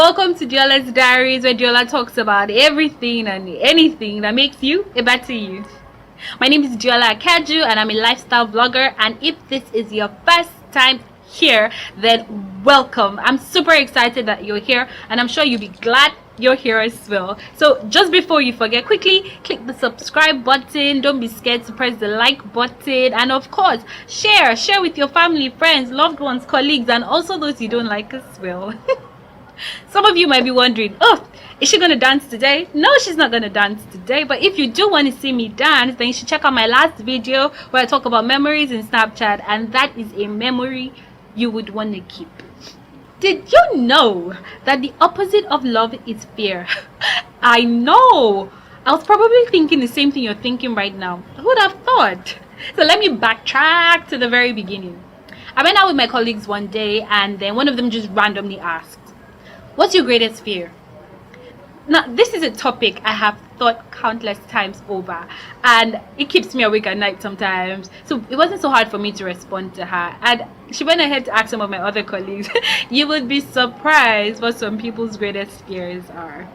Welcome to Deola's Diaries, where Deola talks about everything and anything that makes you a better you. My name is Deola Akaju and I'm a lifestyle vlogger, and if this is your first time here, then welcome. I'm super excited that you're here and I'm sure you'll be glad you're here as well. So just before you forget, quickly click the subscribe button. Don't be scared to press the like button, and of course share with your family, friends, loved ones, colleagues, and also those you don't like as well. Some of you might be wondering, oh, is she gonna dance today? No, she's not gonna dance today. But if you do want to see me dance, then you should check out my last video where I talk about memories in Snapchat, and that is a memory you would want to keep. Did you know that the opposite of love is fear? I know. I was probably thinking the same thing you're thinking right now. Who would have thought? So let me backtrack to the very beginning. I went out with my colleagues one day, and then one of them just randomly asked, "What's your greatest fear?" Now, this is a topic I have thought countless times over, and it keeps me awake at night sometimes. So it wasn't so hard for me to respond to her. And she went ahead to ask some of my other colleagues. You would be surprised what some people's greatest fears are.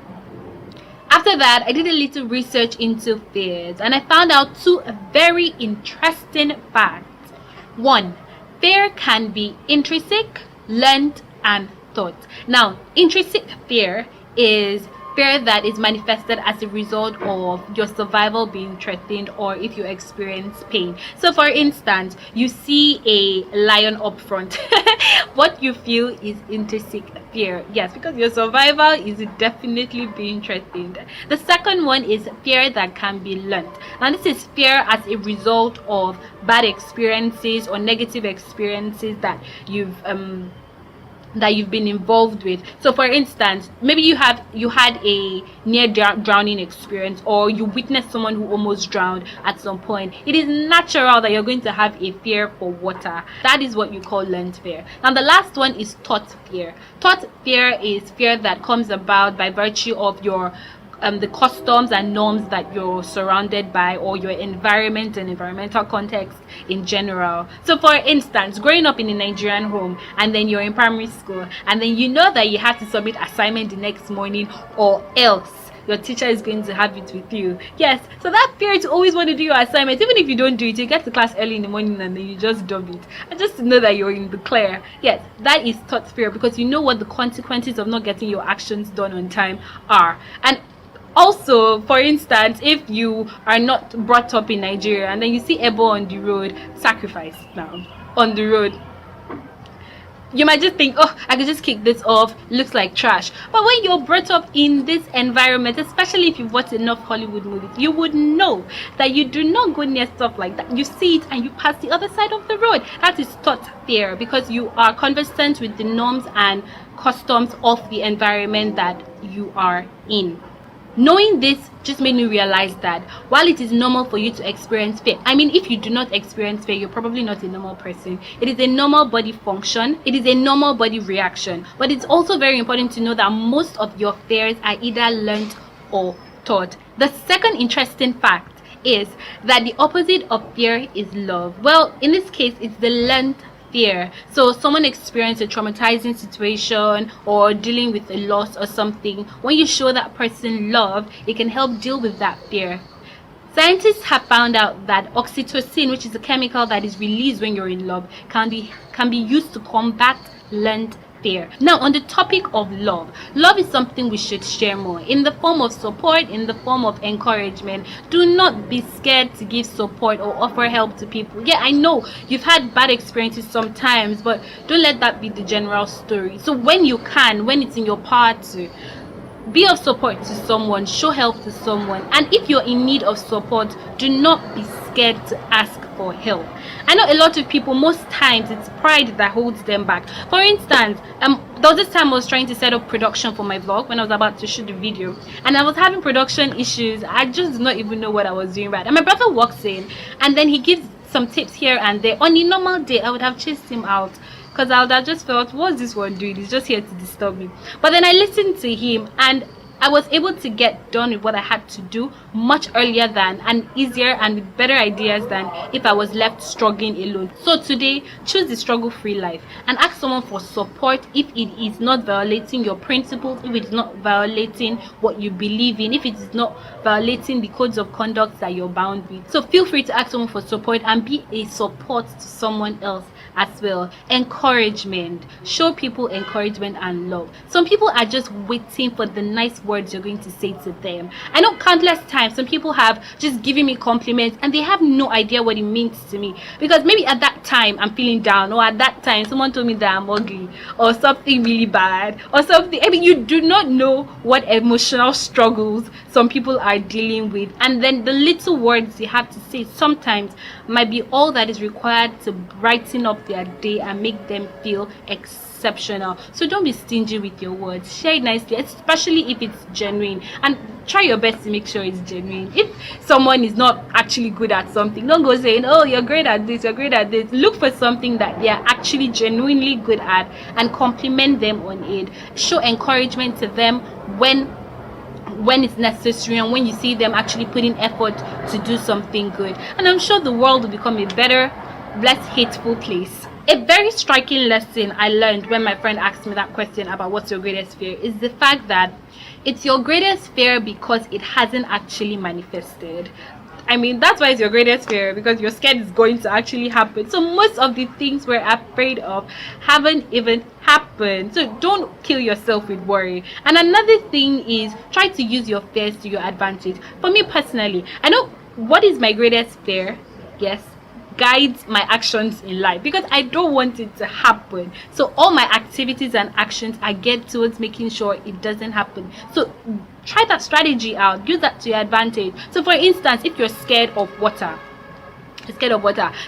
After that, I did a little research into fears, and I found out two very interesting facts. One, fear can be intrinsic, learned, and thought. Now, intrinsic fear is fear that is manifested as a result of your survival being threatened, or if you experience pain. So for instance, you see a lion up front. What you feel is intrinsic fear. Yes, because your survival is definitely being threatened. The second one is fear that can be learned. Now, this is fear as a result of bad experiences or negative experiences that you've been involved with. So for instance, maybe you had a near drowning experience, or you witnessed someone who almost drowned at some point. It is natural that you're going to have a fear for water. That is what you call learned fear. Now, the last one is taught fear. Taught fear is fear that comes about by virtue of your the customs and norms that you're surrounded by, or your environment and environmental context in general. So for instance, growing up in a Nigerian home, and then you're in primary school, and then you know that you have to submit assignment the next morning, or else your teacher is going to have it with you. Yes, so that fear to always want to do your assignment, even if you don't do it, you get to class early in the morning and then you just dub it, and just to know that you're in the clear. Yes, that is taught fear, because you know what the consequences of not getting your actions done on time are. And also, for instance, if you are not brought up in Nigeria and then you see Ebo on the road, sacrifice now on the road, you might just think, oh, I could just kick this off, looks like trash. But when you're brought up in this environment, especially if you've watched enough Hollywood movies, you would know that you do not go near stuff like that. You see it and you pass the other side of the road. That is taught fear, because you are conversant with the norms and customs of the environment that you are in. Knowing this just made me realize that while it is normal for you to experience fear, I mean, if you do not experience fear, you're probably not a normal person. It is a normal body function. It is a normal body reaction. But it's also very important to know that most of your fears are either learned or taught. The second interesting fact is that the opposite of fear is love. Well, in this case, it's the learned fear. So someone experienced a traumatizing situation or dealing with a loss or something. When you show that person love, it can help deal with that fear. Scientists have found out that oxytocin, which is a chemical that is released when you're in love, can be used to combat learned fear. Now, on the topic of love is something we should share more in the form of support, in the form of encouragement. Do not be scared to give support or offer help to people. Yeah, I know you've had bad experiences sometimes, but don't let that be the general story. So when you can, when it's in your power to, be of support to someone, show help to someone. And if you're in need of support, do not be scared to ask for help. I know a lot of people, most times it's pride that holds them back. For instance, there was this time I was trying to set up production for my vlog when I was about to shoot the video, and I was having production issues. I just did not even know what I was doing right. And my brother walks in and then he gives some tips here and there. On a normal day, I would have chased him out, because I would have just felt, what's this one doing? He's just here to disturb me. But then I listened to him, and I was able to get done with what I had to do much earlier than, and easier, and with better ideas than if I was left struggling alone. So today, choose the struggle-free life and ask someone for support if it is not violating your principles, if it is not violating what you believe in, if it is not violating the codes of conduct that you're bound with. So feel free to ask someone for support and be a support to someone else as well. Encouragement. Show people encouragement and love. Some people are just waiting for the nice words you're going to say to them. I know countless times some people have just given me compliments and they have no idea what it means to me, because maybe at that time I'm feeling down, or at that time someone told me that I'm ugly or something really bad or something. I mean, you do not know what emotional struggles some people are dealing with, and then the little words you have to say sometimes might be all that is required to brighten up their day and make them feel exceptional. So don't be stingy with your words. Share it nicely, especially if it's genuine, and try your best to make sure it's genuine. If someone is not actually good at something, don't go saying, oh, you're great at this, you're great at this. Look for something that they are actually genuinely good at and compliment them on it. Show encouragement to them when it's necessary, and when you see them actually putting effort to do something good, and I'm sure the world will become a better, less hateful place. A very striking lesson I learned when my friend asked me that question about what's your greatest fear is the fact that it's your greatest fear because it hasn't actually manifested. I mean, that's why it's your greatest fear, because you're scared it's going to actually happen. So most of the things we're afraid of haven't even happened. So don't kill yourself with worry. And another thing is, try to use your fears to your advantage. For me personally, I know what is my greatest fear. Yes, guides my actions in life, because I don't want it to happen. So all my activities and actions are geared towards making sure it doesn't happen. So try that strategy out, use that to your advantage. So for instance, if you're scared of water,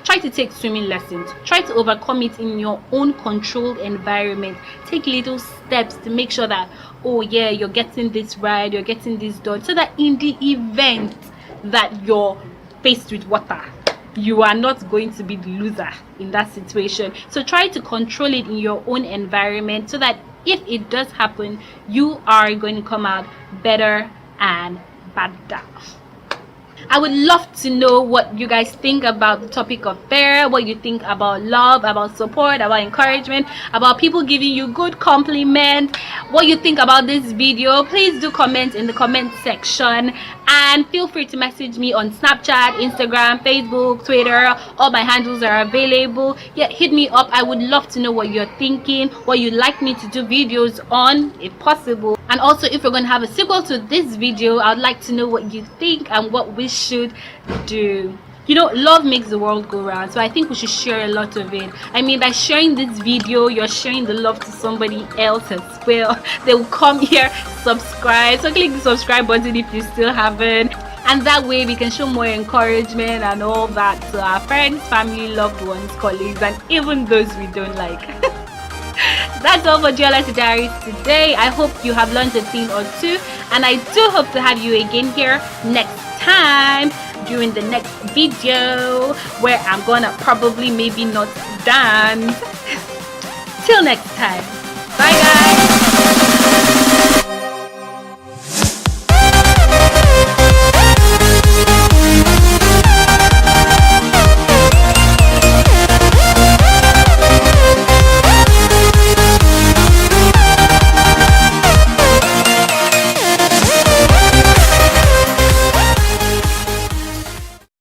try to take swimming lessons. Try to overcome it in your own controlled environment. Take little steps to make sure that, oh yeah, you're getting this right, you're getting this done, so that in the event that you're faced with water, you are not going to be the loser in that situation. So try to control it in your own environment, so that if it does happen, you are going to come out better and better. I would love to know what you guys think about the topic of fear, what you think about love, about support, about encouragement, about people giving you good compliments, what you think about this video. Please do comment in the comment section, and feel free to message me on Snapchat, Instagram, Facebook, Twitter. All my handles are available. Yeah, hit me up. I would love to know what you're thinking, what you'd like me to do videos on, if possible. And also, if we're going to have a sequel to this video, I'd like to know what you think and what we should do. You know, love makes the world go round, so I think we should share a lot of it. I mean, by sharing this video, you're sharing the love to somebody else as well. They will come here, subscribe. So click the subscribe button if you still haven't, and that way we can show more encouragement and all that to our friends, family, loved ones, colleagues, and even those we don't like. That's all for Deola's Diaries today. I hope you have learned a thing or two, and I do hope to have you again here next time during the next video, where I'm gonna probably maybe not dance. Till next time, bye guys.